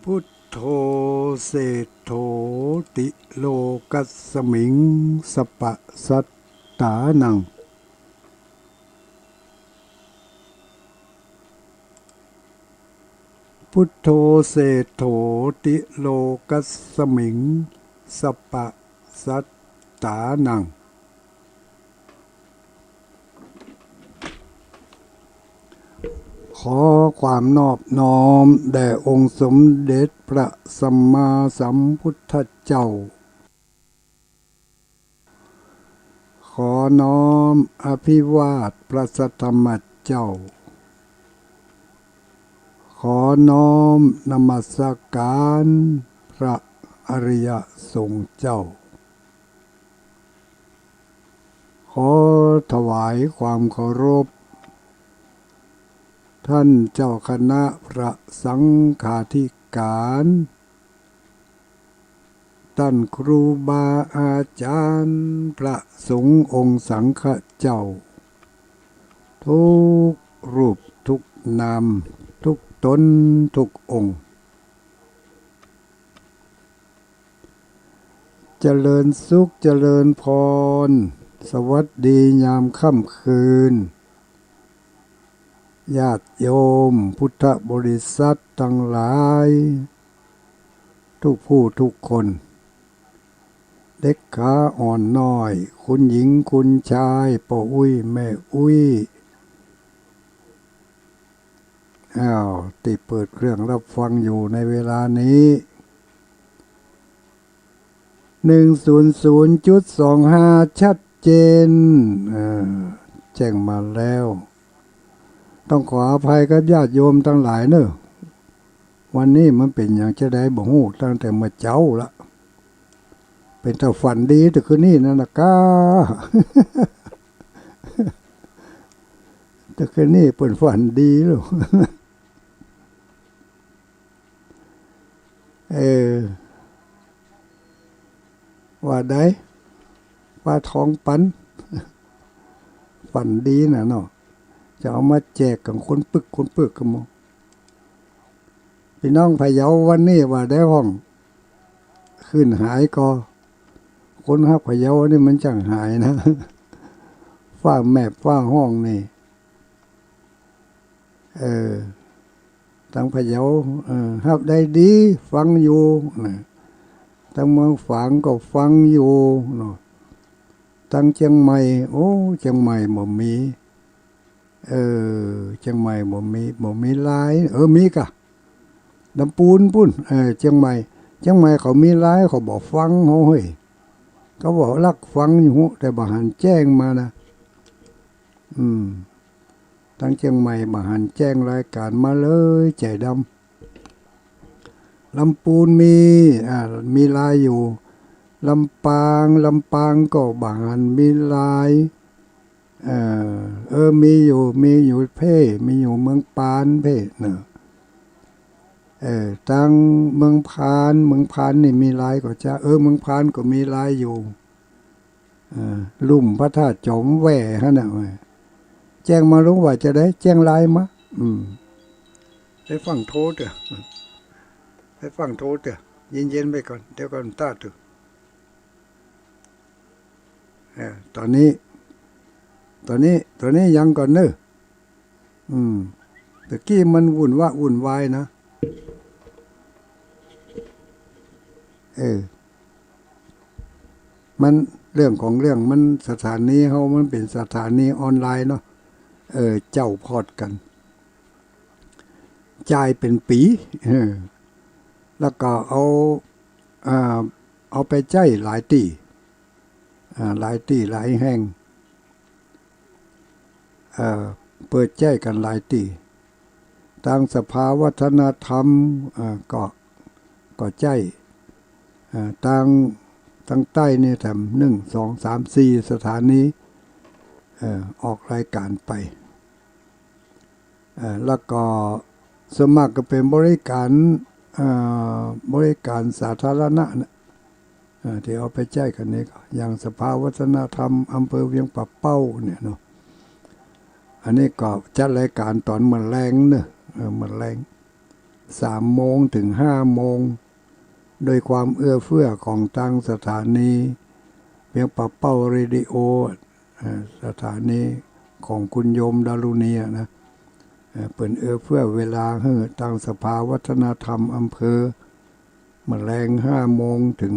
พุทโธเศธโธติโลกัสสมิงสปะสัตตานังพุทโธเศธโธติโลกัสสมิงสปะสัตตานังขอความนอบน้อมแด่องค์สมเด็จพระสัมมาสัมพุทธเจ้าขอน้อมอภิวาทพระสัทธรรมเจ้าขอน้อมนมัสการพระอริยสงฆ์เจ้าขอถวายความเคารพท่านเจ้าคณะพระสังฆาธิการท่านครูบาอาจารย์พระสงฆ์องค์สังฆเจ้าทุกรูปทุกนามทุกตนทุกองค์เจริญสุขเจริญพรสวัสดียามค่ำคืนญาติโยมพุทธบริษัททั้งหลายทุกผู้ทุกคนเด็กขาอ่อนน้อยคุณหญิงคุณชายพ่ออุ้ยแม่อุ้ยติเปิดเครื่องรับฟังอยู่ในเวลานี้100.25ชัดเจนแจ้งมาแล้วต้องขออภัยกับญาติโยมทั้งหลายเนอะวันนี้มันเป็นอย่างจะได้บ่ฮู้ตั้งแต่เมื่อเจ้าละเป็นแต่ฝันดีแต่คืนนี้นั่นนะก้า แต่คืนนี้เป็นฝันดีหรอ ว่าได้ว่าทองปัน ฝันดีนะเนาะจะเอามาแจกกับคนปึกกันมั้งพี่น้องพะเยาวันนี้ว่าได้ห้องขึ้นหายก็คนฮักพะเยานี่มันจังหายนะ ฟ้าแมบฟ้าห้องนี่ทางพะเยาฮับได้ดีฟังอยู่นะทางเมืองฝางก็ฟังอยู่เนาะทางเชียงใหม่โอ้เชียงใหม่บ่มีเชียงใหม่บ่มีหลายมีกะลำปูนพุ่นเชียงใหม่เขามีหลายเขาบอกฟังเฮาเฮ้ยเขาบอกรักฟังอยู่แต่บ่หันแจ้งมานะทางเชียงใหม่บ่หันแจ้งรายการมาเลยใจดำลำปูนมีลายอยู่ลำปางก็บ่หันมีลายมีอยู่มีอยู่เมืองปานเพ่เนอะทางเมืองพานนี่มีลายก็จะเมืองพานก็มีลายอยู่ลุ่มพระธาตุจอมแหว่ฮะน่ะแจ้งมาลงว่าจะได้แจ้งลายมาไปฟังโทษเถอะไปฟังโทษเถอะเย็นๆไปก่อนเดี๋ยวก่อนตาตึกตอนนี้ยังก่อนเนอะตะกี้มันวุ่นวายนะมันเรื่องของเรื่องมันสถานีเฮามันเป็นสถานีออนไลน์เนาะเจ้าพอดกันจ่ายเป็นปีแล้วก็เอาไปใจหลายตีหลายแห่งเปิดใจกันหลายตีทางสภาวัฒนธรรมก็ใจทางใต้นี่แถม1 2 3 4สถานีออกรายการไปแล้วก็สมัครก็เป็นบริการสาธารณะนะที่เอาไปแจ้กันนี่อย่างสภาวัฒนธรรมอำเภอเวียงป่าเป้าเนี่ยเนาะอันนี้ก็จัดรายการตอนมื้อแลงเนอะมื้อแลง 3 โมงถึง 5 โมงโดยความเอื้อเฟื้อของทางสถานีเพียงปะเป้าเรดิโอสถานีของคุณโยมดารุณีนะเปิดเอื้อเฟื้อเวลาให้ทางสภาวัฒนธรรมอำเภอมแมลง5 โมงถึง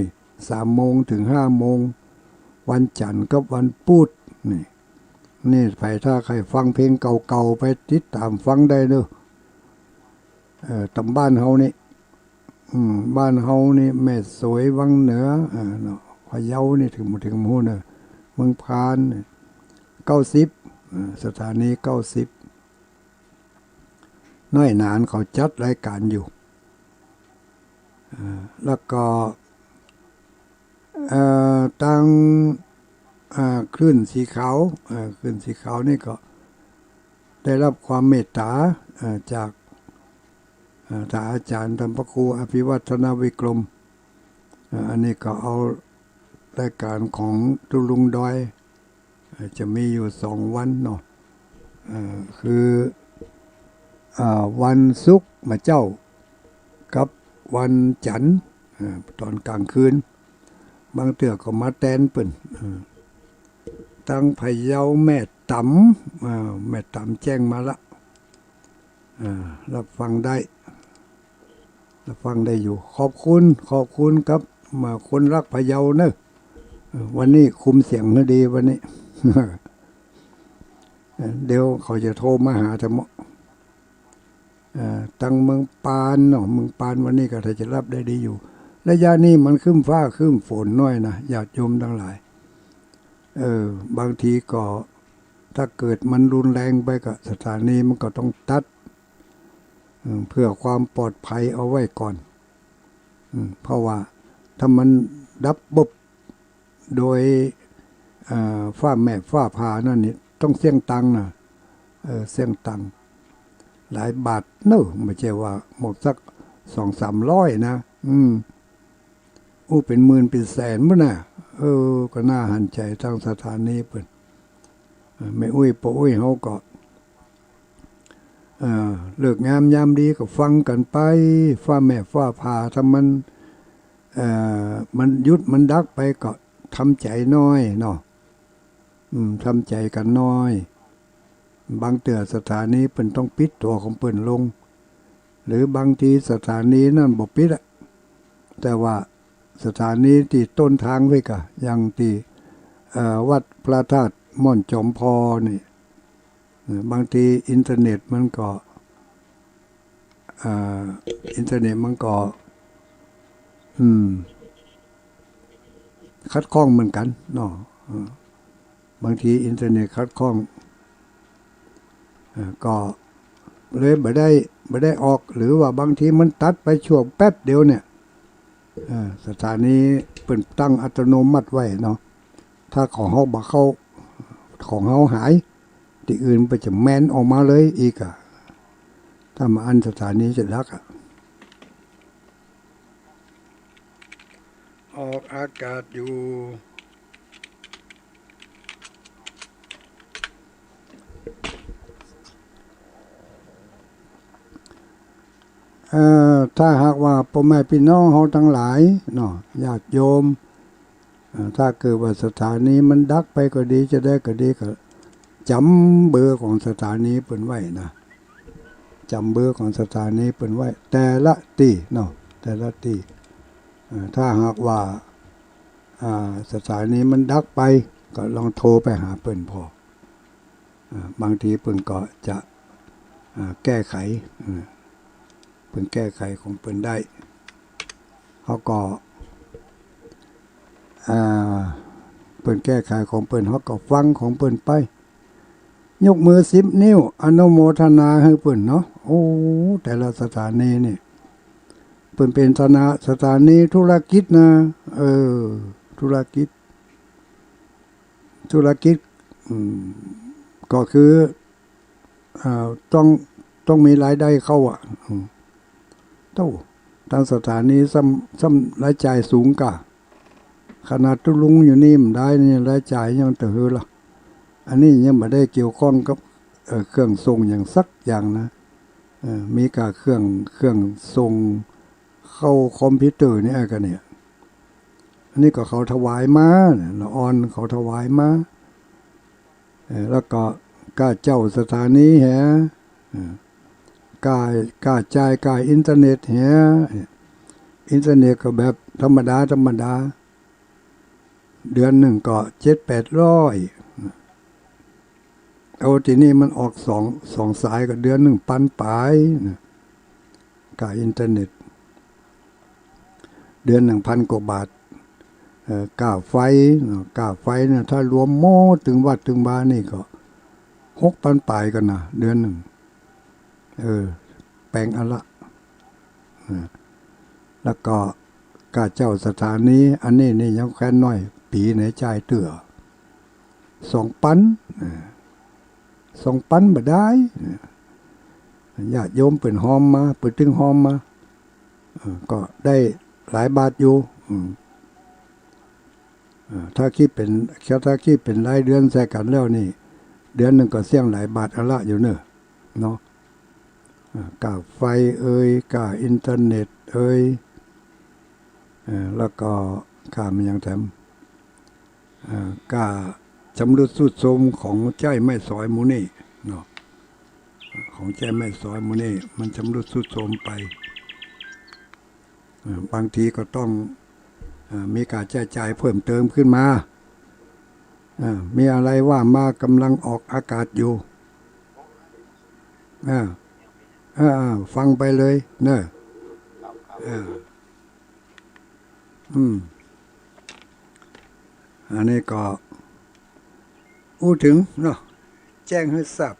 3 โมงถึง 5 โมงวันจันทร์กับวันพุธนี่ไปถ้าใครฟังเพลงเก่าๆไปติดตามฟังได้เนอะตำบ้านเฮานี่บ้านเฮานี่แม่สวยวังเหนือเนาะพะเยานี่ถึงหมู่เนอะเมืองพาน90สถานี90น้อยหนานเขาจัดรายการอยู่แล้วก็ตั้งคลื่นสีขาวคลื่นสีขาวนี่ก็ได้รับความเมตตาจากท่านอาจารย์ธรรมพระครูอภิวัฒนวิกรมอันนี้ก็เอารายการของตุลุงดอยจะมีอยู่2 วันเนาะคือวันศุกร์มาเจ้ากับวันจันทร์ตอนกลางคืนบางเตือก็มาแตนเปิ่นตั้งพะเยาแม่ตำแจ้งมาละรับฟังได้อยู่ขอบคุณครับมาคนรักพะเยาเนอะวันนี้คุมเสียงให้ดีวันนี้ เดี๋ยวเขาจะโทรมาหาธรรมะตั้งเมืองปานเนาะเมืองปานวันนี้ก็จะรับได้ดีอยู่ระยะนี้มันขึ้นฟ้าขึ้นฝนน้อยนะญาติโยมทั้งหลายบางทีก็ถ้าเกิดมันรุนแรงไปก็สถานีมันก็ต้องตัดเพื่อความปลอดภัยเอาไว้ก่อนเพราะว่าถ้ามันดับบบโดยฟ้าแม่ฟ้าผ่านั่นนี่ต้องเสี่ยงตังนะเสี่ยงตังหลายบาทเนอะไม่ใช่ว่าหมดสัก200-300นะเป็นหมื่นเป็นแสนมั้งนะก็น่าหันใจทางสถานีเปิ่นไม่ปะเฮาก็เลิกงามยามดีก็ฟังกันไปฟ้าแม่ฟ้าผ่าถ้ามันยุดมันดักไปก็ทำใจน้อยเนาะทำใจกันน้อยบางเตือสถานีเปิ่นต้องปิดตัวของเปิ่นลงหรือบางทีสถานีนั่นบ่ปิดอะแต่ว่าสถานีที่ต้นทางไว้กะอย่างที่วัดพระธาตุม่อนจอมพอนี่บางทีอินเทอร์เน็ตมันก็คัดข้องเหมือนกันเนาะบางทีอินเทอร์เน็ตคัดข้องก็เลยไม่ได้ออกหรือว่าบางทีมันตัดไปช่วงแป๊บเดียวเนี่ยสถานีเปิ่นตั้งอัตโนมัติไว้เนาะถ้าของเฮาบ่เข้าของเฮาหายที่อื่นไปจะแมนออกมาเลยอีกถ้ามาอันสถานีจะรักออกอากาศอยู่ถ้าหากว่าพ่อแม่พี่น้องเฮาทั้งหลายเนาะญาติโยมถ้าเกิดว่าสถานีมันดักไปก็ดีจะได้ก็ดีก็จำเบอร์ของสถานีเปิ้นไว้นะจำเบอร์ของสถานีเปิ้นไว้แต่ละที่เนาะแต่ละที่ถ้าหากว่าสถานีมันดักไปก็ลองโทรไปหาเปิ้นพอบางทีเปิ้นก็จะแก้ไขเปิ้นแก้ไขของเปิ้นได้เขาก็เปิ้นแก้ไขของเปิ้นเขาก็ฟังของเปิ้นไปยกมือ10 นิ้วอนุโมทนาให้เปิ้นเนาะแต่ละสถานีนี่เปิ้นเป็นสถานีธุรกิจนะธุรกิจก็คือต้องมีรายได้เข้าทางสถานีซ้ำรายจ่ายสูงกะขนาดตุลุงอยู่นี่มันได้นี่รายจ่ายยังแต่ละอันนี้ยังไม่ได้เกี่ยวข้องกับเครื่องส่งอย่างสักอย่างนะ มีกาเครื่องส่งเข้าคอมพิวเตอร์เนี่ยกันเนี่ยอันนี้ก็เขาถวายมาละอ่อนเขาถวายมาแล้วก็กาเจ้าสถานีแฮกาจ่ายกาอินเทอร์เน็ตแฮอินเทอร์เน็ตก็แบบธรรมดาเดือนหนึ่งก็700-800เอาทีนี้มันออกสองสายก็เดือนหนึ่งปันปลายกาอินเทอร์เน็ตเดือน1,000 กว่าบาทค่าไฟเนี่ยถ้ารวมหม้อถึงวัดถึงบ้านนี่ก็6,000ปลายกันนะเดือนหนึ่งแปลงอันละแล้วก็กาเจ้าสถานีอันนี้นี่ยังแค่น้อยปีไหนจ่ายเตื่อ2,000บ่ได้ญาติโยมเปิ่นหอมมาเปิ่นตึงหอมมาก็ได้หลายบาทอยู่ถ้าคิดเป็นรายเดือนใส่กันแล้วนี่เดือนหนึ่งก็เสี่ยงหลายบาทอันละอยู่เนอะเนาะค่าไฟค่าอินเทอร์เน็ตแล้วก็ค่ามันยังแถมค่าชำรุดทรุดโทรมของใจไม่สอยหมูนี่เนาะของใจไม่สอยหมูนี่มันชำรุดทรุดโทรมไปบางทีก็ต้องมีการใช้จ่ายเพิ่มเติมขึ้นมามีอะไรว่ามากำลังออกอากาศอยู่ฟังไปเลยเนอะอันนี้ก็อู้ถึงเนาะแจ้งให้ทราบ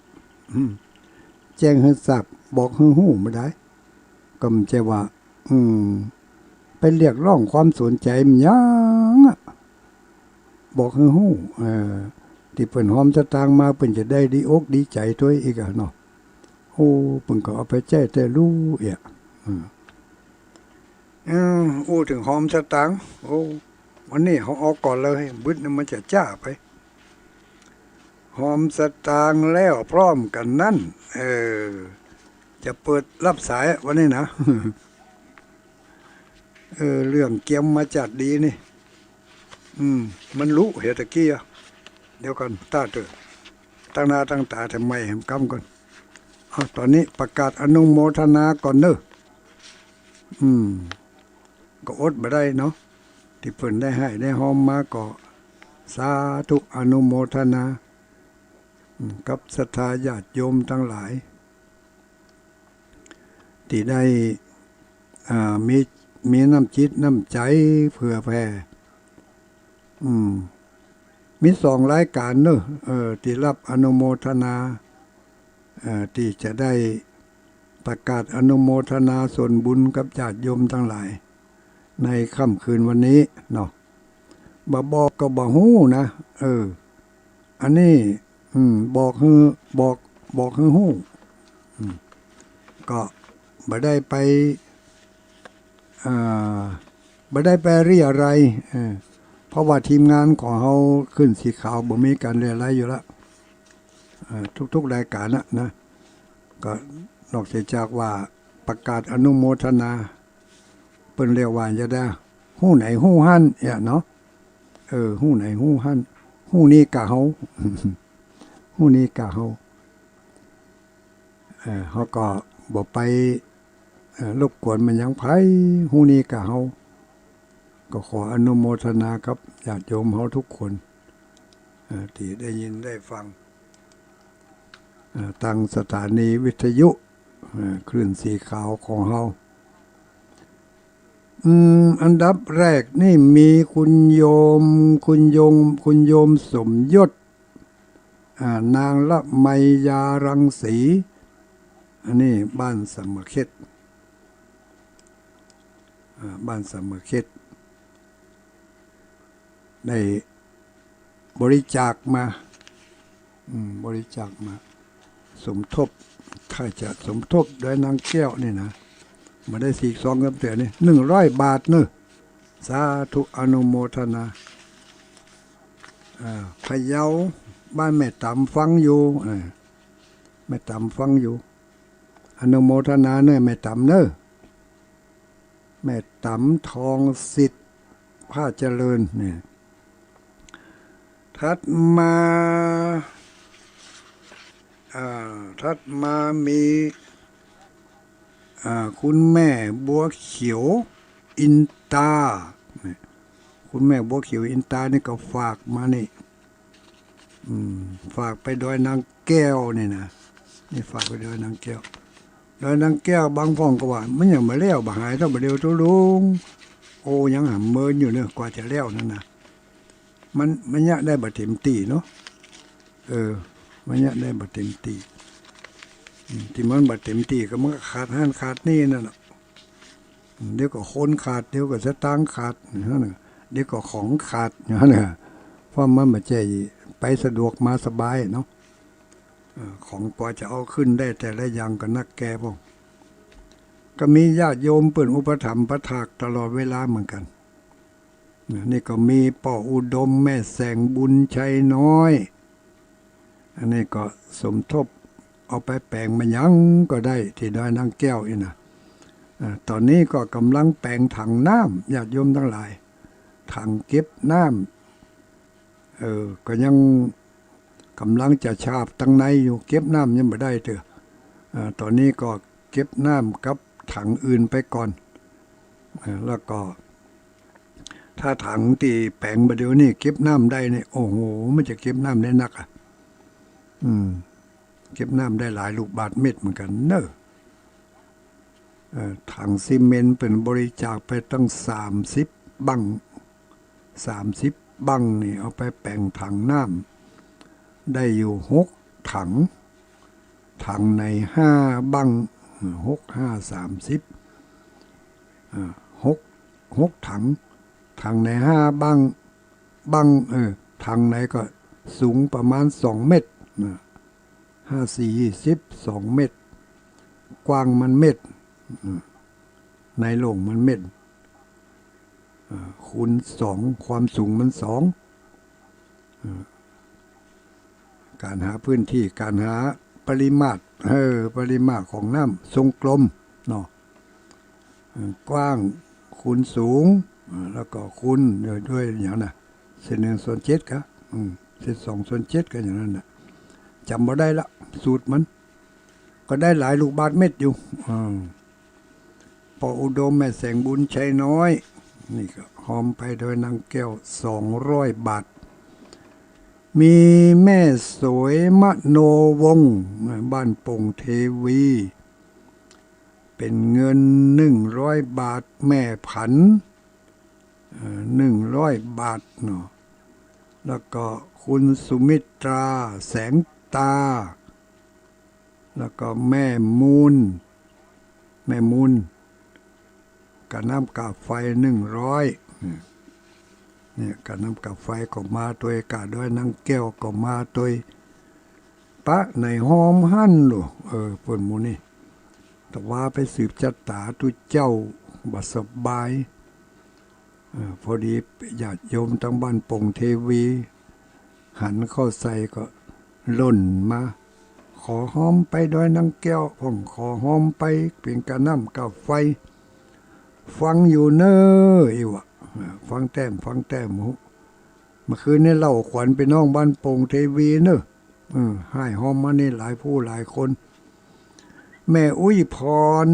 แจ้งให้ทราบบอกให้หู้ไม่ได้ก็ไม่ใช่ว่าไปเรียกร้องความสนใจมันยังบอกให้หู้ที่เปิ่นหอมสตางมาเปิ่นจะได้ดีอกดีใจตัวอีกเนาะโอ้เปิ่นก็เอาไปแจ้แต่รู้ถึงหอมสตางโอ้วันนี้เขาเอาก่อนเลยบึ้ดมันจะจ้าไปหอมสตางแล้วพร้อมกันนั่นจะเปิดรับสายวันนี้นะเรื่องเกียมมาจัดดีนี่มันรู้เหตุกี้เดี๋ยวกันตาเตอตั้งหน้าตั้งตาทำไมเห็นกำก่อนตอนนี้ประกาศอนุโมทนาก่อนเนอะก็อดมาได้เนาะที่เพิ่นได้ให้ได้หอมมาก็สาธุอนุโมทนากับศรัทธาญาติโยมทั้งหลายที่ได้มีน้ำจิตน้ำใจเผื่อแผ่มี2รายการเนอะที่รับอนุโมทนาที่จะได้ประกาศอนุโมทนาส่วนบุญกับญาติโยมทั้งหลายในค่ำคืนวันนี้เนาะบอกก็บ่ฮู้นะอันนี้บอกให้ฮู้ก็บ่ได้ไปเรียอะไรเพราะว่าทีมงานของเราขึ้นสีขาวบ่มีการเรียอะไรอยู่แล้วทุกรายการนะก็นอกจากว่าประกาศอนุโมทนาเปิ้นเรียกว่าจะได้ฮู้ไหนฮู้หั่นเนาะฮู้ไหนฮู้หั่นฮู้นี่กะเฮาฮู้นี่กะเฮาเขาก็บ่ไปรบกวนมันยังไผฮู้นี่กะเฮาก็ขออนุโมทนาครับญาติโยมเฮาทุกคนที่ได้ยินได้ฟังทางสถานีวิทยุคลื่นสีขาวของเฮาอันดับแรกนี่มีคุณโยมสมยศนางละไมยารังสีอันนี้บ้านสมเข็ดได้บริจาคมาสมทบถ้าจะสมทบด้วยนางแก้วนี่นะมาได้42กับเตือนี่100 บาทเนอะสาธุอนุโมทนาพะเยาบ้านแม่ตำฟังอยู่แม่ตำฟังอยู่ อนุโมทนาเนอะแม่ตำเนอะแม่ตำทองสิทธิ์ผ้าเจริญเนี่ยถัดมาถัดมามีคุณแม่บัวเขียวอินตาคุณแม่บัวเขียวอินตานี่ก็ฝากมานี่ฝากไปโดยนางแก้วนี่นะนี่ฝากไปโดยนางแก้วโดยนางแก้วบางพ่องก็ว่ามันยังมาเลี้ยวบ่หายต้องมาเดียวทุลุงโอ้ยังหาเมินอยู่เนี่ยกว่าจะเลี้ยวนั่นนะมันยะได้บัดเต็มตีเนาะมันยะได้บัดเต็มตีที่มันบัดเต็มตีก็มันก็ขาดห้านขาดนี่นั่นแหละเดี๋ยวก็คนขาดเดี๋ยวก็สตางค์ขาดนั่นน่ะเดี๋ยวก็ของขาดอย่างนั้นน่ะเพราะมันมาใจไปสะดวกมาสบายเนาะของกว่าจะเอาขึ้นได้แต่ละอย่างก็นักแก่พวกก็มีญาติโยมเปิ่นอุปถัมภ์ประทากตลอดเวลาเหมือนกันนี่ก็มีป่ออุดมแม่แสงบุญชัยน้อยอันนี้ก็สมทบเอาไปแปลงมันยังก็ได้ที่ดอยนางแก้วนี่นะตอนนี้ก็กำลังแปลงถังน้ำญาติโยมทั้งหลายถังเก็บน้ำก็ยังกำลังจะฉาบตั้งในอยู่เก็บน้ำยังไม่ได้เถอะตอนนี้ก็เก็บน้ำกับถังอื่นไปก่อนแล้วก็ถ้าถังที่แปลงประเดี๋ยวนี้เก็บน้ำได้เนี่ยโอ้โหมันจะเก็บน้ำได้นักเก็บน้ำได้หลายลูกบาศก์เม็ดเหมือนกันเนอะถังซีเมนต์เป็นบริจาคไปตั้ง30 บัง30 บังนี่เอาไปแปลงถังน้ำได้อยู่6 ถังใน5 บัง6 5 306 ถังใน5 บังถังไหนก็สูงประมาณ2 เมตร5 4 20 2 เมตรกว้างมันเมตรในโล่งมันเมตรคูณ2ความสูงมัน2การหาพื้นที่การหาปริมาตรของน้ำทรงกลมเนาะกว้างคูณสูงแล้วก็คูณด้วยอย่างน่ะ1/7ครับ1/2/7กันอย่างนั้นน่ะจำบ่ได้ละสูตรมันก็ได้หลายลูกบาศก์เม็ดอยู่ปออุดมแม่แสงบุญชัยน้อยนี่ก็หอมไปโดยนางแก้ว200 บาทมีแม่สวยมโนวงศ์บ้านปงเทวีเป็นเงิน100 บาทแม่ผัน100 บาทเนาะแล้วก็คุณสุมิตราแสงตาแล้วก็แม่มูลกับน้ำกาไฟ100เนี่ยกับน้ำกาไฟก็มาตัวกาด้วยนางแก้วก็มาตัวปะในหอมหั่นหรอเปิ่นหมู่นี่แต่ว่าไปสืบจัตตาตุเจ้าบัสบายพอดีญาติโยมทั้งบ้านปงเทวีหันเข้าใส่ก็ล่นมาขอหอมไปโดยนางแก้วผมขอหอมไปเพียงกระน้ำกับไฟฟังอยู่เนออีวะฟังแต้มเมื่อคืนนี้เล่าขวัญไปน้องบ้านปงเทวีเนอะให้หอมมานี่หลายผู้หลายคนแม่อุ้ยพร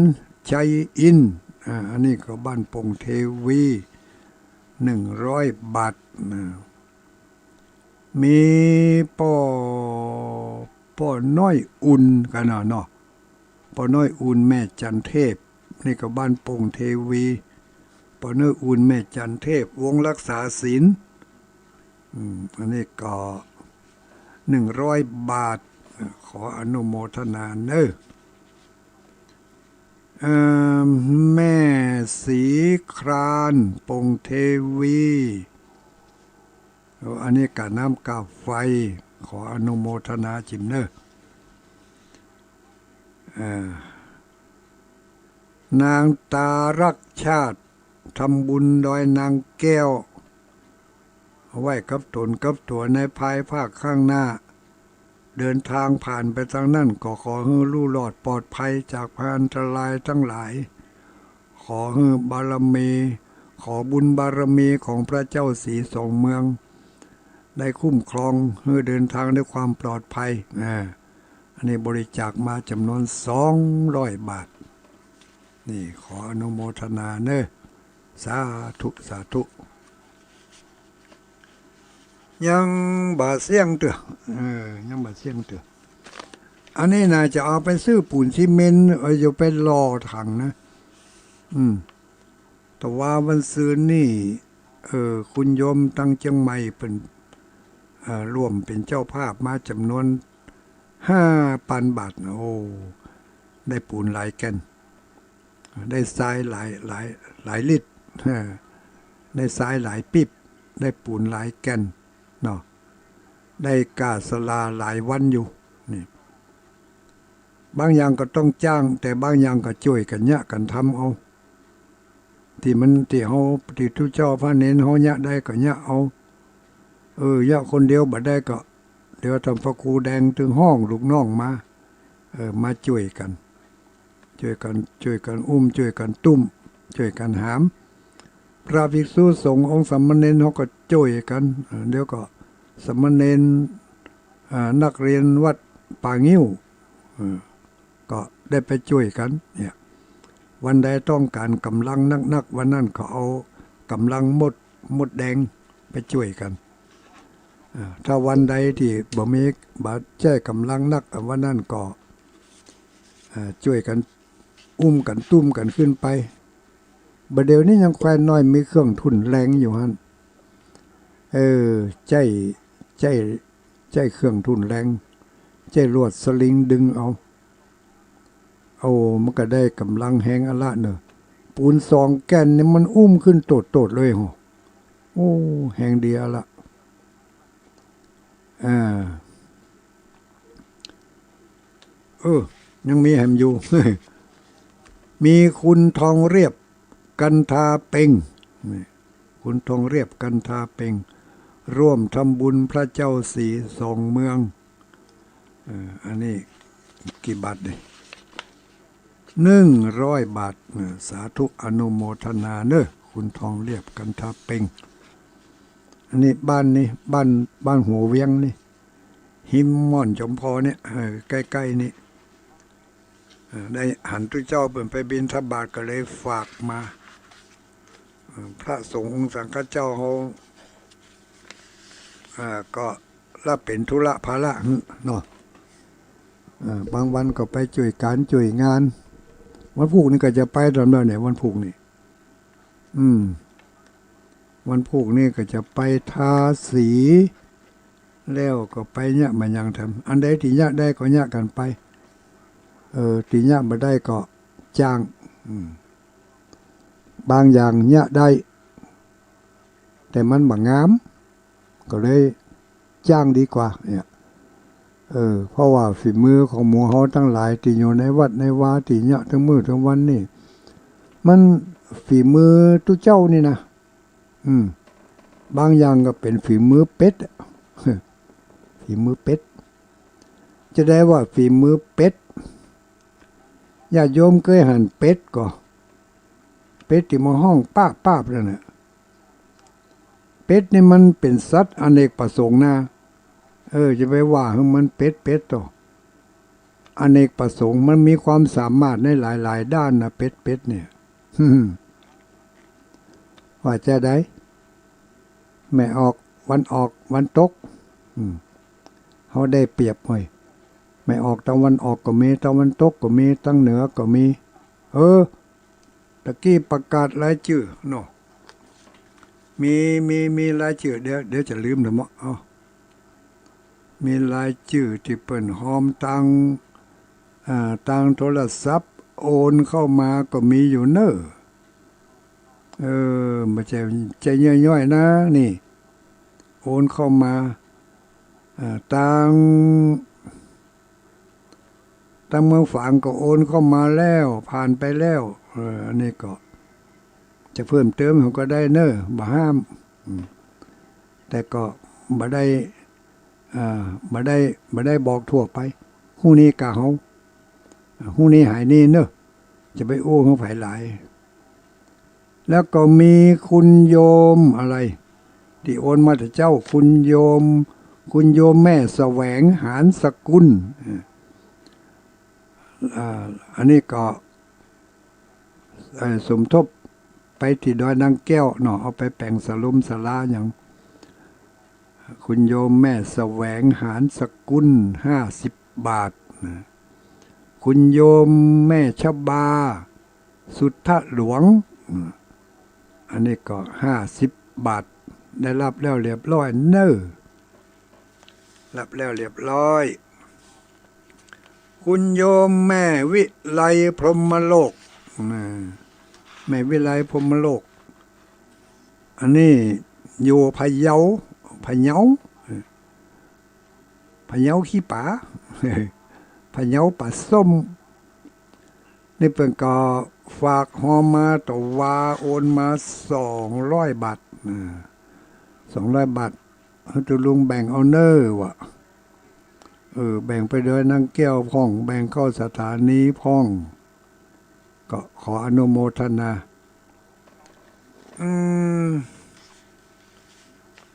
ชัยอินอันนี้ก็บ้านปงเทวี100 บาทมีป่อน้อยอุ่นกันเนาะป่อน้อยอุ่นแม่จันเทพนี่ก็บ้านปงเทวีป่อน้อยอุ่นแม่จันเทพวงรักษาศีลอันนี้ก็100 บาทขออนุโมทนาเนอะแม่สีครานปงเทวีอันนี้กะน้ำกาไฟขออนุโมทนาจิมเนอะนางตารักชาติทำบุญโดยนางแก้วเอาไว้กับตนกับตัวในภายภาคข้างหน้า เดินทางผ่านไปทางนั้นก็ขอให้ลู่รอดปลอดภัยจากภัยอันตรายทั้งหลายขอให้บารมีขอบุญบารมีของพระเจ้าศรีสองเมืองได้คุ้มครองให้เดินทางด้วยความปลอดภัยอันนี้บริจาคมาจำนวน200 บาทนี่ขออนุโมทนาเนอะสาธุสาธุยังบาเสียงเถอะยังบาเสียงเถอะอันนี้น่าจะเอาไปซื้อปูนซีเมนต์อยู่ไปรอถังนะแต่ว่าวันซื้อนี่คุณโยมตั้งเชียงใหม่เป็นร่วมเป็นเจ้าภาพมาจำนวน5,000 บาทโอ้ได้ปูนหลายแก่นได้ทรายหลายลิตรได้ทรายหลายปิ๊บได้ปูนหลายแก่นเนาะได้กาสลาหลายวันอยู่นี่บางอย่างก็ต้องจ้างแต่บางอย่างก็ช่วยกันเนี่ยกันทำเอาที่เขาที่ทุเจ้าพระเนนเขาเนี่ยได้ก็เนี่ยเอาเนี่ยคนเดียวบ่ได้ก็เดี๋ยวทำพระครูแดงถึงห้องลูกน้องมามาช่วยกันอุ้มช่วยกันตุ้มช่วยกันหามพระภิกษุสงฆ์องค์สามเณรเขาก็ช่วยกันเดี๋ยวก็สามเณรนักเรียนวัดป่างิ้วก็ได้ไปช่วยกันเนี่ยวันใดต้องการกำลังนักวันนั้นเขาเอากำลังมดแดงไปช่วยกันถ้าวันใดที่บ่มีบาดแจ้กำลังนักวันนั้นก็ช่วยกันอุ้มกันตุ้มกันขึ้นไปบัดเดี๋ยวนี้ยังแคว้นน้อยมีเครื่องทุนแรงอยู่ฮั่นใจเครื่องทุนแรงใจลวดสลิงดึงเอามันก็ได้กำลังแหงอะละเนอะปูน2 แก่นนี่มันอุ้มขึ้นโตดเลยโอ้แหงเดียละยังมีแหมอยู่ มีคุณทองเรียบกันทาเป่งคุณทองเรียบกันทาเป่งร่วมทำบุญพระเจ้าศรีสองเมืองอันนี้กี่บาทเลย100 บาทสาธุอนุโมทนาเนอะคุณทองเรียบกันทาเป่งอันนี้บ้านนี่บ้านหัวเวียงนี่หิมม่อนจมพอเนี่ยใกล้ๆนี่ได้หันตุเจ้าเปิ่นไปบิณฑบาตก็เลยฝากมาพระสงฆ์องค์สังฆเจ้าเขาก็รับเป็นธุระภาระเนาะบางวันก็ไปช่วยการช่วยงานวันพุธนี่ก็จะไปตอนนั้นเนี่ยวันพุธนี่วันพุธนี่ก็จะไปทาสีแล้วก็ไปเนี่ยมันยังทำอันใดที่เนี่ยได้ก็เนี่ยกันไปที่เนี่ยมาได้ก็จ้างบางอย่างเนี่ยได้แต่มันบางงามก็เลยจ้างดีกว่าเนี่ยเพราะว่าฝีมือของหมู่เฮาทั้งหลายที่อยู่ในวัดในวาที่เนี่ยทั้งมื้อทั้งวันนี่มันฝีมือตุเจ้านี่นะบางอย่างก็เป็นฝีมือเป็ดฝีมือเป็ดจะได้ว่าฝีมือเป็ดญาติโยมเคยหั่นเป็ดก็เป็ดที่มาห้องป้านั่นน่ะเป็ดนี่มันเป็นสัตว์อเนกประสงค์นะจะไปว่ามันเป็ดต่ออเนกประสงค์มันมีความสามารถในหลายด้านนะเป็ดเนี่ยว่าจะได้ไม่ออกวันตกเขาได้เปรียบหน่อยไม่ออกตะวันออกก็มีตะวันตกก็มีตั้งเหนือก็มีตะกี้ประกาศรายชื่อเนาะมีรายชื่อเดี๋ยวจะลืมเดี๋ยวมั้งมีรายชื่อที่เปิ่นหอมตังโทรศัพท์โอนเข้ามาก็มีอยู่เนอะไม่ใช่ใจย่อยๆนะนี่โอนเข้ามาตังเมืองฝางก็โอนเข้ามาแล้วผ่านไปแล้วอันนี้ก็จะเพิ่มเติมเขาก็ได้เนอะบ่ห้ามแต่ก็บ่ได้ บ่ได้บอกทั่วไปฮู้นี้กะเฮาฮู้นี้หายนี่เนอะจะไปโอ้เฮาไผหลายแล้วก็มีคุณโยมอะไรที่โอนมาแต่เจ้าคุณโยมแม่แสวงหารสกุลอันนี้ก็สมทบไปที่ดอยนางแก้วเนาะเอาไปแปลงสลุมสลาอย่างคุณโยมแม่แสวงหารสกุล50 บาทคุณโยมแม่ชบาสุทธหลวงอันนี้ก็50 บาทได้รับแล้วเรียบร้อยเนอะรับแล้วเรียบร้อยคุณโยมแม่วิไลพรหมโลกแม่วิไลพรหมโลกอันนี้อยู่พะเยาขี้ป๋าพะเยาป่าส้มนี่เป็นก็ฝากหอมาต่อวาโอนมา200 บาท200 บาทตุลุงแบ่งเอาเนอร์วะแบ่งไปเดินนั่งแก้วพ่องแบ่งเข้าสถานีพ่องก็ขออนุโมทนา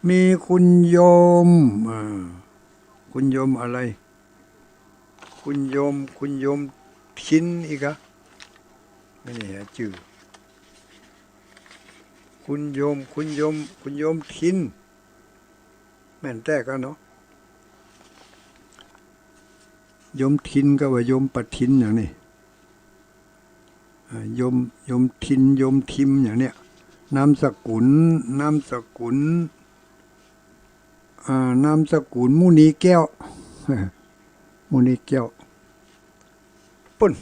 มีคุณโยมคุณโยมอะไรคุณโยมทิ้นอีกอะไม่แน่ชื่อคุณโยมทิ้นแม่นแต่กันเนาะโยมทินก็ว่าโยมปะทินอย่างนี้โยมทินโยมทิมอย่างเนี้ยนามสกุลมุนีแก้วมุนีแก้วปุ่น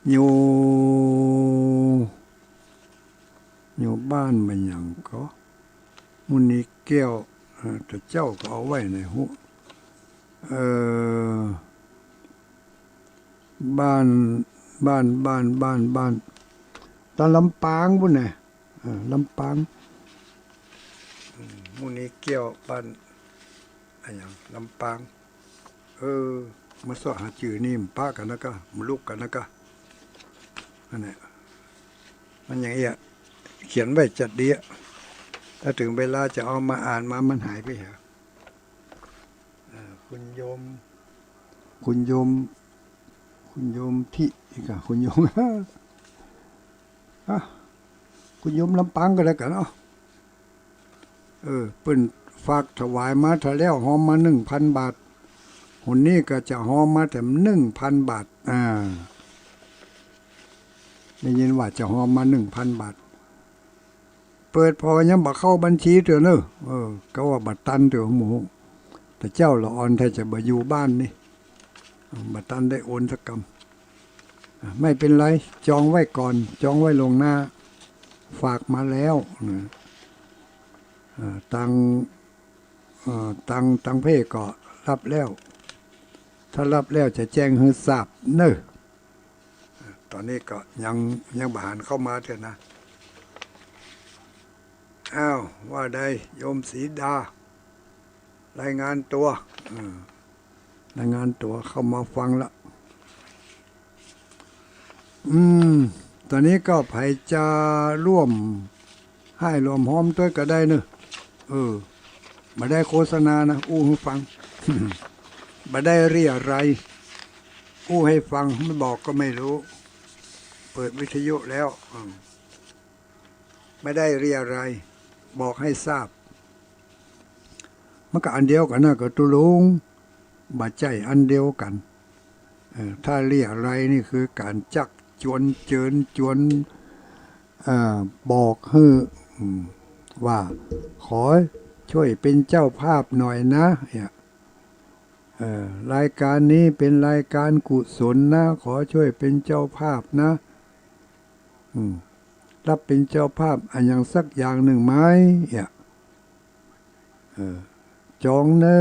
อยู่บ้านมันอย่างก็มุนีแก้วแต่เจ้าก็เอาไว้ในหูบ้านตอนลำปางพุ่นน่ะลำปางมุนีเกี่ยวบ้านอะไรอย่างลำปางมาสอหาจื่อนี่มป้ากันนะก็มาลูกกันนะก็นั่นแหละมันอย่างเงี้ยเขียนไว้จัดดีอะถ้าถึงเวลาจะเอามาอ่านมามันหายไปเหรอคุณโยมที่อีกอะคุณโยมคุณโยมลำปางก็แล้วกันเนาะเปิ้นฝากถวายมาถ้าแล้วหอมมา 1,000 บาทหนนี้ก็จะหอมมาแต่ 1,000 บาทได้ยินว่าจะหอมมา 1,000 บาทเปิดพอยังบ่เข้าบัญชีเถอะเนอะก็ว่าบัตรตันเถอะหมูแต่เจ้าละอ่อนถ้าจะบ่อยู่บ้านนี่บัตรตันได้โอนสักกำไม่เป็นไรจองไว้ก่อนจองไว้ลงหน้าฝากมาแล้วตังเพ่ก็รับแล้วถ้ารับแล้วจะแจ้งให้ทราบเนอะตอนนี้ก็ยังบานเข้ามาเถอะนะอ้าวว่าใดโยมศรีดารายงานตัวเข้ามาฟังละตอนนี้ก็ไผจะร่วมให้รวมห้อมด้วยก็ได้เนอะมาได้โฆษณานะอู้ให้ฟัง มาได้เรียอะไรอู้ให้ฟังไม่บอกก็ไม่รู้เปิดวิทยุแล้วไม่ได้เรียอะไรบอกให้ทราบมันก็อันเดียวกันนะก็ตุลุงบาดใจอันเดียวกันถ้าเรียอะไรนี่คือการจักจวนเจิญจวนบอกให้ว่าขอช่วยเป็นเจ้าภาพหน่อยนะรายการนี้เป็นรายการกุศลนะขอช่วยเป็นเจ้าภาพนะรับเป็นเจ้าภาพอันอย่างสักอย่างหนึ่งไหมจองเนอ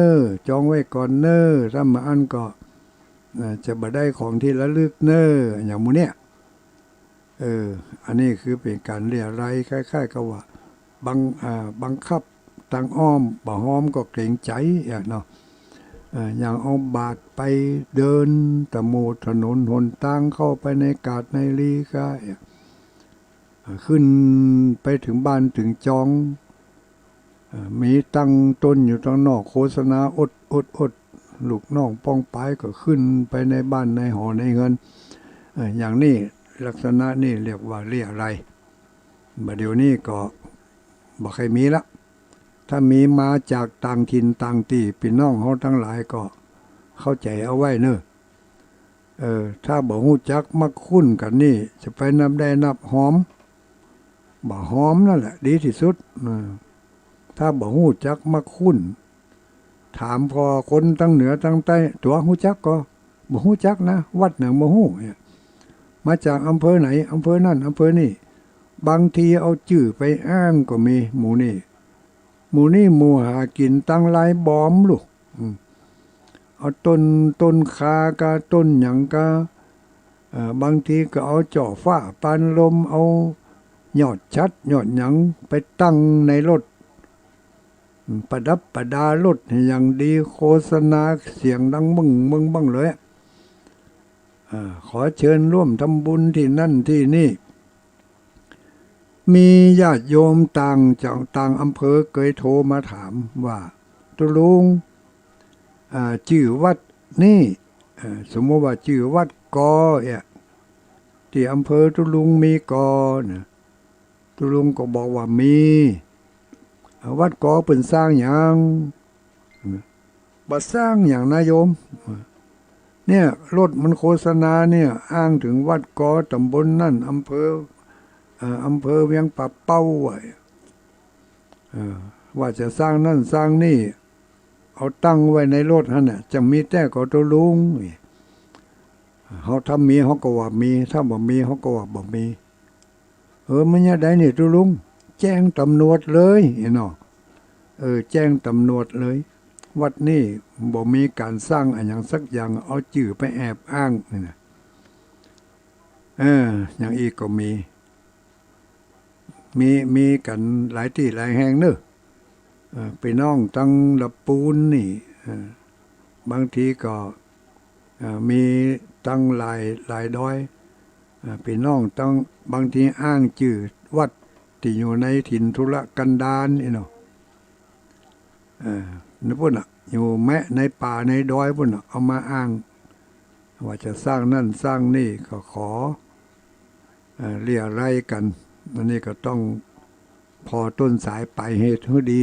จองไว้ก่อนเนอถ้ามาอันก็จะบ่ได้ของที่ระลึกเนออย่างมูเนี่ยอันนี้คือเป็นการเรียรายคล้ายๆกับว่าบังคับ ตังอ้อมบ่หอมก็เกรงใจเนาะอย่างเอาบาทไปเดินตะโมถนนหนทางเข้าไปในกาดในลีก็ขึ้นไปถึงบ้านถึงจองมีตั้งต้นอยู่ตรงนอกโฆษณาอดลูกน้องป้องปายก็ขึ้นไปในบ้านในหอในเงินอย่างนี้ลักษณะนี่เรียกว่าเรียอะไรบัดเดี๋ยวนี้ก็บ่ใครมีละถ้ามีมาจากต่างถิ่นต่างที่พี่น้องเขาทั้งหลายก็เข้าใจเอาไว้เนอะถ้าบ่ฮู้จักมักคุ้นกันนี่จะไปนับได้นับหอมบ่หอมนั่นแหละดีที่สุดถ้าบ่ฮู้จักมักคุ้นถามพอคนทั้งเหนือทั้งใต้ตัวฮู้จักก็บ่ฮู้จักนะวัดหนังบ่ฮู้มาจากอำเภอไหนอำเภอนั่นอำเภอนี่บางทีเอาชื่อไปอ้างก็มีหมู่นี่หมู่หากินตั้งหลายบอมลูกเอาต้นคากะต้นหยังกะบางทีก็เอาจ่อฟ้าปานลมเอายอดชัดยอดหยังไปตั้งในรถประดับประดารถอย่างดีโฆษณาเสียงดังมึงบ้างเลยขอเชิญร่วมทำบุญที่นั่นที่นี่มีญาติโยมต่างอำเภอเคยโทรมาถามว่าตุลุงชื่อวัดนี่สมมติว่าชื่อวัดกอที่อำเภอตุลุงมีกอนะตุลุงก็บอกว่ามีวัดกอเป็นสร้างอย่างบ่สร้างอย่างนายโยมเนี่ยรถมันโฆษณาเนี่ยอ้างถึงวัดกอตำบลนั่นอำเภอเวียงป่าเป้าไว้ว่าจะสร้างนั่นสร้างนี่เอาตั้งไว้ในรถนั่นน่ะจะมีแต่ก็ตุลุงเขาถ้ามีเขาก็ว่ามีถ้าบ่มีเขาก็ว่าบ่มีมันยังได้นี่ตุลุงแจ้งตำรวจเลยเนาะแจ้งตำรวจเลยวัดนี้บ่มีการสร้างอะไรอย่างสักอย่างเอาชื่อไปแอบอ้างนี่นะอย่างอีกก็มีกันหลายที่หลายแห่งเนอะไปน้องตั้งละปูนนี่บางทีก็มีตั้งหลายดอยไปน้องตั้งบางทีอ้างชื่อวัดที่อยู่ในถิ่นทุรกันดารเนาะนึกพุ่นอยู่แม้ในป่าในดอยพุ่นเอามาอ้างว่าจะสร้างนั่นสร้างนี่ก็ขอเรียอะไรกันอันนี้ก็ต้องพอต้นสายปลายเหตุให้ดี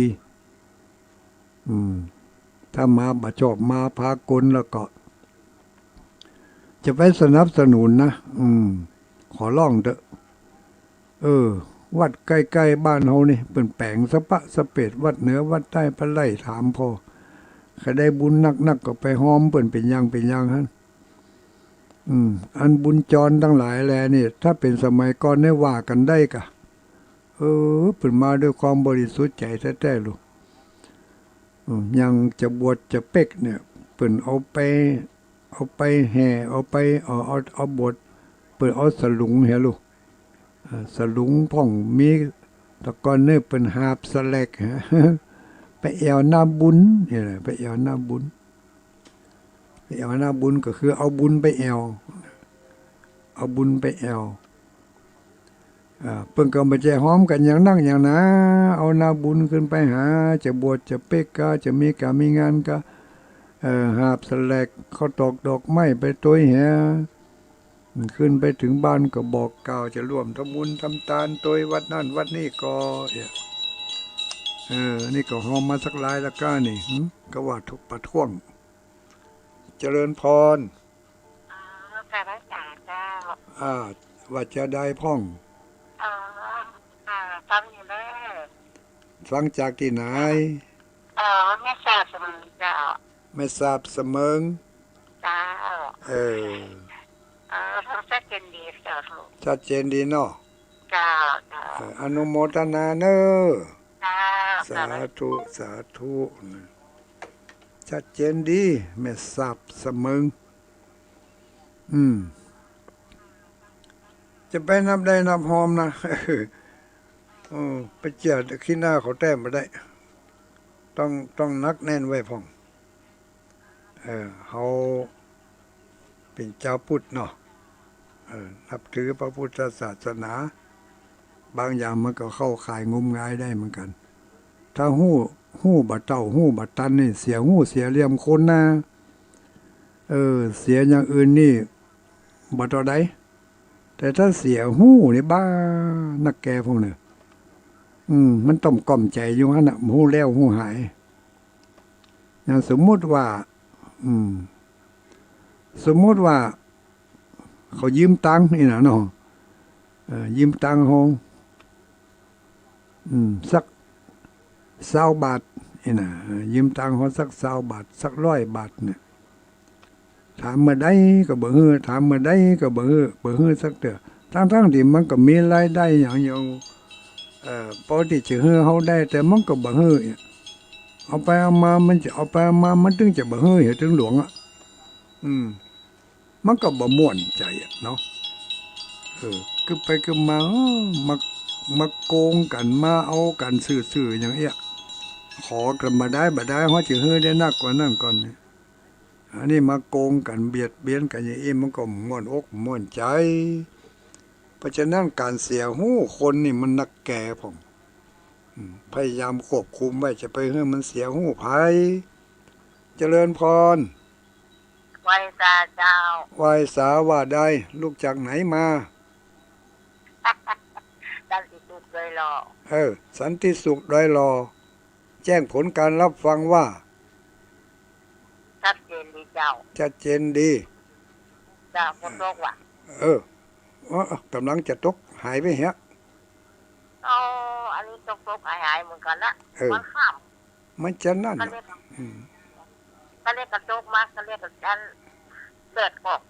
ถ้ามาบ่ชอบมาพากลแล้วก็จะไปสนับสนุนนะขอร้องเถอะวัดใกล้ๆบ้านเฮานี่เป็นแปลงสะปะสะเปดวัดเหนือวัดใต้พระไล่ถามพอใครได้บุญนักก็ไปหอมเปิ้นเป็นอย่างหั่นอันบุญจรทั้งหลายแลนี่ถ้าเป็นสมัยก่อนได้ว่ากันได้กะเปิ้นมาด้วยความบริสุทธิ์ใจแท้ๆลูกยังจะบวชจะเป๊กเนี่ยเปิ้นเอาไปแห่เอาไปเอาบวชเปิ้นเอาสลุงแห่ลูกสลุงพ่องมีตะกอนเนี่ยเป็นหาบสแลกไปแอวหน้าบุญนี่แหละไปแอวหน้าบุญก็คือเอาบุญไปแอวเพิ่นก็มาแจหอมกันอย่างนั่งอย่างนะเอาหน้าบุญขึ้นไปหาจะบวชจะเป๊กก็จะมีการมีงานก็หาบสแลกเขาตอกดอกไม้ไปตัวแห่ขึ้นไปถึงบ้านก็บอกกล่าวจะร่วมทำบุญทำทานตัววัดนั่นวัดนี่ก็นี่ก็หอมมาสักหลายแล้วก็นี่ก็ว่าทุกประท้วงเจริญพรพระอาจารย์เจ้าว่าจะได้พ่องฟังอยู่เลยฟังจากที่ไหนไม่ทราบเสมอเจ้าไม่ทราบเสมอเจ้าชัดเจนดีเจ้าชัดเจนดีเนาะเจ้าอนุโมทนาเนอะสาธุชัดเจนดีไม่ทราบเสมอจะไปนับได้นับหอมนะไปเจียดขี้หน้าเขาแต้มมาได้ ต้องนักแน่นไว้พ่องเขาเป็นเจ้าพุทธเนาะนับถือพระพุทธศาสนาบางอย่างมันก็เข้าข่ายงมงายได้เหมือนกัน ถ้าหู้บะเต้าหู้บะตันนี่เสียหู้เสียเหลี่ยมคนนะเสียอย่างอื่นนี่บะต่อใดแต่ถ้าเสียหู้นี่บ้านักแกพวกเนี่ยมันต้องกล่อมใจอยู่ฮะน่ะหู้แล้วหู้หายอย่างสมมุติว่าเขายืมตังค์นี่นะเนาะยืมตังค์เขาสัก20 บาทนี่นะยืมตังค์เขาสัก20 บาทสัก100 บาทเนี่ยถามมาได้ก็บ่ฮื้อถามมาได้ก็บ่ฮื้อสักเตื้อทั้งที่มันก็มีรายได้อย่างอยู่พอที่จะฮื้อเขาได้แต่มันก็บ่ฮื้อเอาไปเอามามันจะเอาไปเอามามันถึงจะบ่ฮื้อเห็นถึงหลวงอ่ะมันก็บ่ม่วนใจเนาะคือไปคือมาโกงกันมาเอากันซื่อๆอย่างเงี้ยขอกันมาได้บ่ได้เฮาจะฮื้อได้นักกว่านั้นก่อนนี่อันนี้มาโกงกันเบียดเบียนกันอย่างนี้มันก็ม่วนอกม่วนใจเพราะฉะนั้นการเสียหู้คนนี่มันนักแก่ผมพยายามควบคุมไว้จะไปให้มันเสียหู้ภัยเจริญพรไหว้ตาเจ้าไหว้สาว่าได้ลูกจากไหนมาสันติสุขเลยรอสันติสุขโดยรอแจ้งผลการรับฟังว่าชัดเจนดีเจ้าชัดเจนดีจ้าฝนตกว่ะกำลังจะตกหายไปเหรออันนี้ตกหายเหมือนกันนะมันข้ามมันจะนั่นก็เรียกกระตกมากก็เรียกกระจันเลือดออก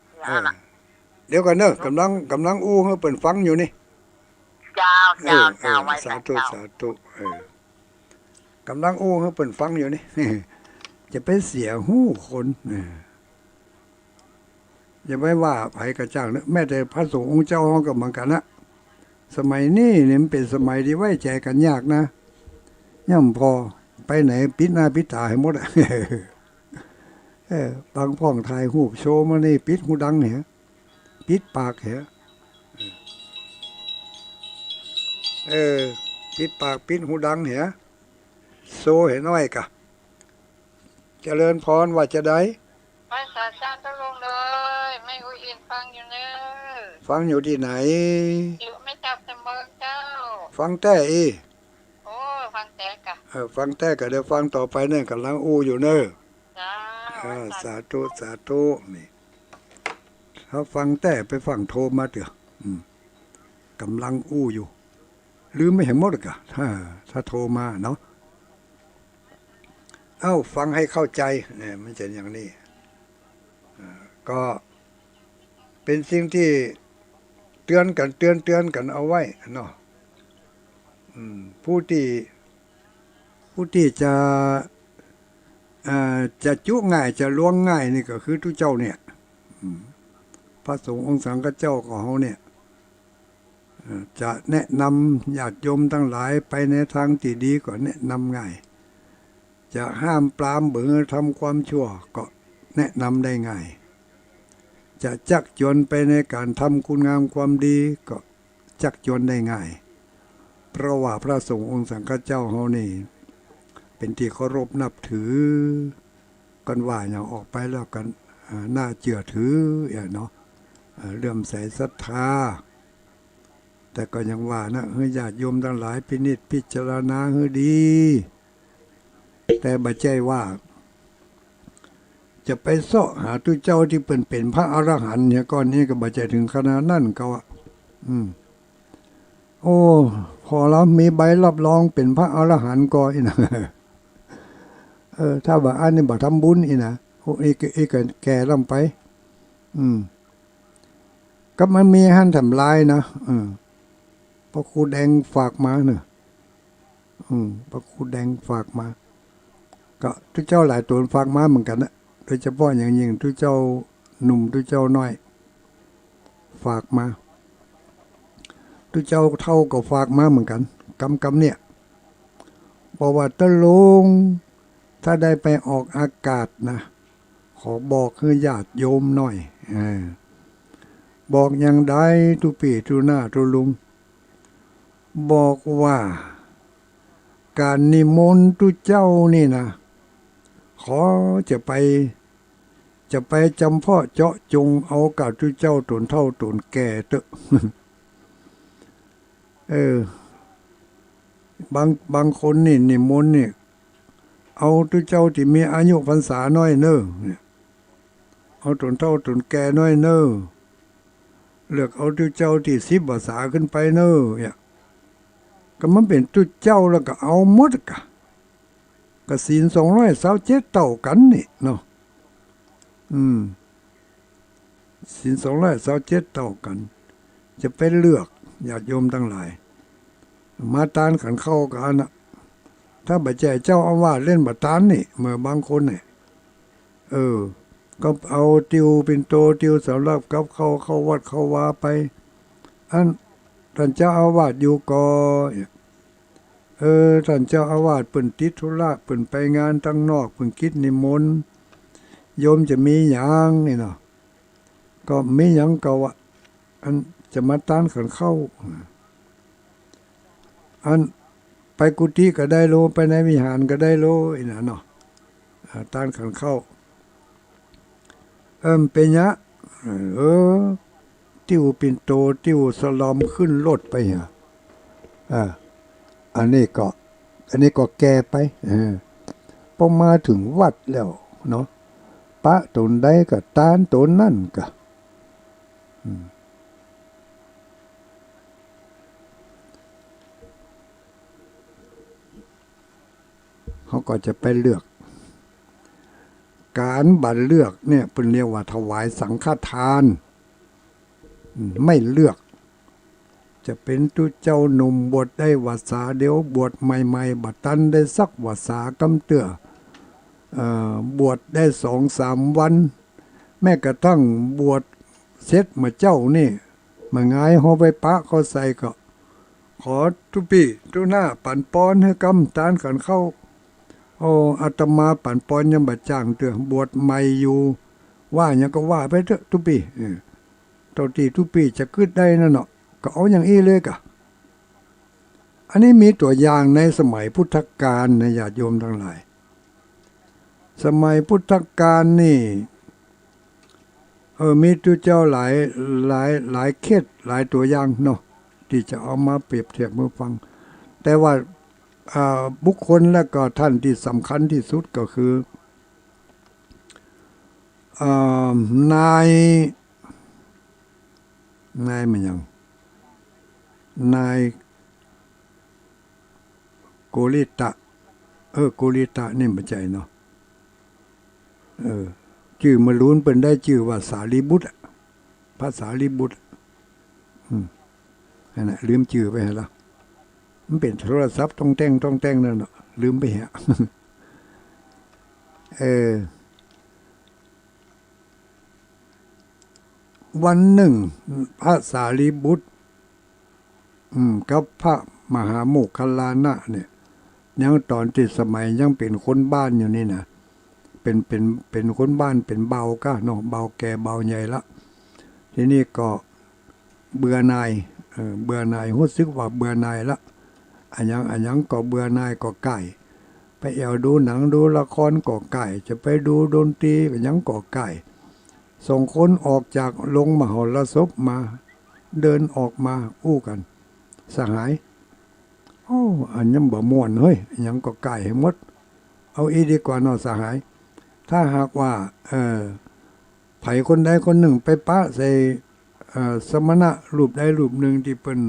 เดี๋ยวกันเนอะกำลังอู้ให้เปิ่นฟังอยู่นี่เจ้าไว้สาธุกำลังอู้ให้เปิ่นฟังอยู่นี่จะไปเสียหู้คนอย่าไปว่าไผกระจ้างนะแม้แต่พระสงฆ์องค์เจ้าห้องก็เหมือนกันนะสมัยนี้เนี่ยมันเป็นสมัยที่ไว้ใจกันยากนะย่ำพอไปไหนปิดหน้าปิดตาให้หมดบางพ่องถ่ายรูปโชว์มานี่ปิดหูดังเหรอปิดปากเหรอปิดปากปิดหูดังเหรอโซเห็นน้อยกะเจริญพรว่าจะได้ภาษาชาติลงเลยไม่อุ้ยอินฟังอยู่เนอะฟังอยู่ที่ไหนอยู่ไม่จับแต่เมืองเจ้าฟังแต่ฟังแต่กะฟังแต่กะเดี๋ยวฟังต่อไปเนี่ยกำลังอู้อยู่เนอะสาธุนี่ถ้าฟังแต่ไปฟังโทรมาเถอะกำลังอู้อยู่ลืมไม่เห็นหมดกะถ้าโทรมาเนาะฟังให้เข้าใจเนี่ยมันจะอย่างนี้ก็เป็นสิ่งที่เตือนกันเอาไว้เนาะผู้ที่จะจุง่ายจะล้วงง่ายนี่ก็คือทุกเจ้าเนี่ยพระสงฆ์องค์สังฆเจ้าของเขาเนี่ยจะแนะนำญาติโยมทั้งหลายไปในทางที่ดีก็แนะนำง่ายจะห้ามปรามเบื่อทำความชั่วก็แนะนำได้ง่ายจะจักจวนไปในการทำคุณงามความดีก็จักจวนได้ง่ายเพราะว่าพระสงฆ์องค์สังฆเจ้าเขานี่เป็นที่เคารพนับถือกันว่าอย่างออกไปแล้วกันน่าเชื่อถือเนาะเลื่อมใสศรัทธาแต่ก็ยังว่านะญาติโยมทั้งหลายพินิจพิจารณาให้ดีแต่บ่ใจว่าจะไปเสาะหาตุเจ้าที่เป็นพระอรหันต์เนี่ยก้อนนี้ก็บ่ใจถึงขนาดนั้นก็ว่าพอแล้วมีใบรับรองเป็นพระอรหันต์ก็อีนะถ้าว่าอันนี้บ่ทำบุญอีนะอีกแก่ลำไปก็มันมีหันทำลายนะพระครูแดงฝากมาเนอะพระครูแดงฝากมาก็ทุกเจ้าหลายตัวฝากมาเหมือนกันนะโดยเฉพาะอย่างยิ่งทุกเจ้าหนุ่มทุกเจ้าน้อยฝากมาทุกเจ้าเท่าก็ฝากมาเหมือนกันกำเนี่ยบอกว่าตะลง ถ้าได้ไปออกอากาศนะขอบอกคือญาติโยมหน่อยบอกอย่างใดทุปีทุหน้าทุลุงบอกว่าการนิมนต์ทุเจ้านี่นะขอจะไปจำเพาะเจาะจงเอากับทุเจ้าตนเท่าตนแก่เตอะ บางคนนี่นิมนต์นี่เอาทุเจ้าที่มีอายุพรรษาน้อยเนอะเนี่ยเอาตนเท่าตนแก่น้อยเนอะเลือกเอาทุเจ้าที่10 ภาษาขึ้นไปเนอะเนี่ยก็มันเป็นทุเจ้าแล้วก็เอาหมดก็ศีล227เต่ากันนี่เนาะศีล227เต่ากันจะไปเลือกญาติโยมทั้งหลายมาตานขันเข้ากันนะถ้าบัจเจเจ้าอาวาสเล่นบัตานนี่เมื่อบางคนเนี่ยก็เอาติวเป็นโตติวสำหรับกับเข้าวัดเข้าวาไปอันท่านเจ้าอาวาสอยู่ก่อท่านเจ้าอาวาสเปิ่นติดธุระเปิ่นไปงานตั้งนอกเปิ่นคิดนิมนต์โยมจะมีหยังนี่เนาะก็มีหยังก็ว่าอันจะมาตานขันเข้าอันไปกุฏิก็ได้โลไปในวิหารก็ได้โลอีน่ะเนาะตานขันเข้าเป็นยะติ้วปินโตติ้วสลอมขึ้นรถไปฮะอันนี้ก็แก่ไปพอมาถึงวัดแล้วเนาะปะตนใดก็ตานตนนั่นก็เขาก็จะไปเลือกการบัตรเลือกเนี่ยเป็นเรียกว่าถวายสังฆทานไม่เลือกจะเป็นตุเจ้าหนุ่มบวชได้วาสาเดียวบวชใหม่ๆบัดตันได้สักวาสากำเตื้อบวชได้2-3 วันแม้กระทั่งบวชเสร็จมาเจ้านี่มาง่ายเขาไปปะเขาใส่ก็ขอทุปีทุหน้าปั่นป้อนให้กำตานขันเข้าอาตมาปั่นปอนยังบัดจ้างเตือบวชใหม่อยู่ว่าอย่างก็ว่าไปเถอะทุปีตอนที่ทุปีจะขึ้นได้นั่นเนาะก็เอาอย่างอี้เลยกะอันนี้มีตัวอย่างในสมัยพุทธกาลในญาติโยมทั้งหลายสมัยพุทธกาลนี่มีตัวเจ้าหลายเคสหลายตัวอย่างเนาะที่จะเอามาเปรียบเทียบมือฟังแต่ว่าบุคคลและก็ท่านที่สำคัญที่สุดก็คือนายมันยังนายโกริตะโกริตะนี่ไม่ใช่เนาะชื่อมาลุ้นเป็นได้ชื่อว่าสารีบุตรพระสารีบุตรนั่นแหละลืมชื่อไปแล้วมันเป็นโทรศัพท์ต้องแต่งนั่นเนาะลืมไปฮะวันหนึ่งพระสารีบุตรกับพระมหาโมคคัลลานะเนี่ยยังตอนที่สมัยยังเป็นคนบ้านอยู่นี่นะเป็นคนบ้านเป็นเบาก็เนาะเบาแก่เบาใหญ่ละทีนี้ก็เบื่อหน่ายรู้สึกว่าเบื่อหน่ายละอันยังก็เบื่อหน่ายก็ไก่ไปดูหนังดูละครก็ไก่จะไปดูดนตรีก็ยังก็ไก่ส่งคนออกจากลงมหรสพมาเดินออกมาอู้กันสหายอันยังบ่ม่วนเฮ้ยยังก็ไก่ให้หมดเอาอีดีกว่าเนาะสหายถ้าหากว่าไผคนใดคนหนึ่งไปปะใส่สมณะรูปใดรูปหนึ่งที่เป็น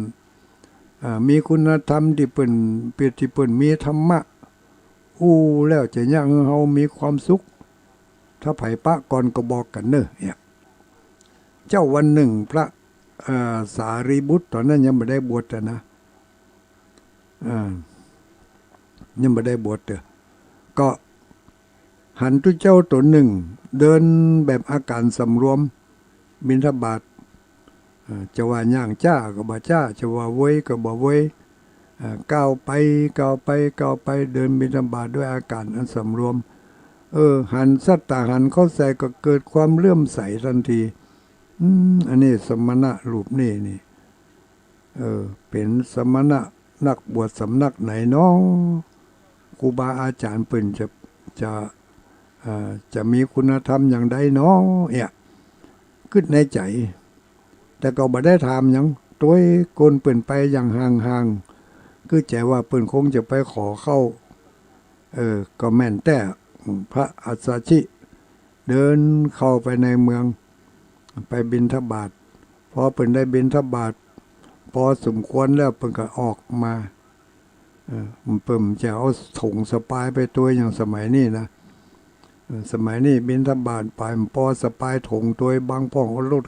มีคุณธรรมที่เป็นมีธรรมะแล้วจะยังเฮามีความสุขถ้าไผปะก่อนก็บอกกันเนอะเนี่ยเจ้าวันหนึ่งพระสารีบุตรตอนนั้นยังไม่ได้บวชนะยังไม่ได้บวชก็หันตุเจ้าตัวหนึ่งเดินแบบอาการสำรวมบิณฑบาตจะว่าย่างจ้าก็บ่จ้าจะว่าเว้ยก็บ่เว้ย ก้าวไปเดินบิณฑบาตด้วยอาการอันสำรวมหันสัตตาหันเข้าใส่ก็เกิดความเลื่อมใสทันทีอันนี้สมณะรูปนี่เป็นสมณะนักบวชสำนักไหนเนาะครูบาอาจารย์เปิ่นจะจะมีคุณธรรมอย่างใดเนาะขึ้นในใจ แต่ก็บ่ได้ถามหยังตัวกนเปิ่นไปอย่างห่างๆคือใจว่าเปิ่นคงจะไปขอเข้าก็แม่นแต่พระอัสสชิเดินเข้าไปในเมืองไปบิณฑบาตพอเปิ่นได้บิณฑบาตพอสมควรแล้วเปิ่นก็ออกมาเปิ่นจะเอาถุงสปายไปตัวอย่างสมัยนี้นะสมัยนี้บิณฑบาตไปพอสปายถุงตัวบางพ่องเอารถ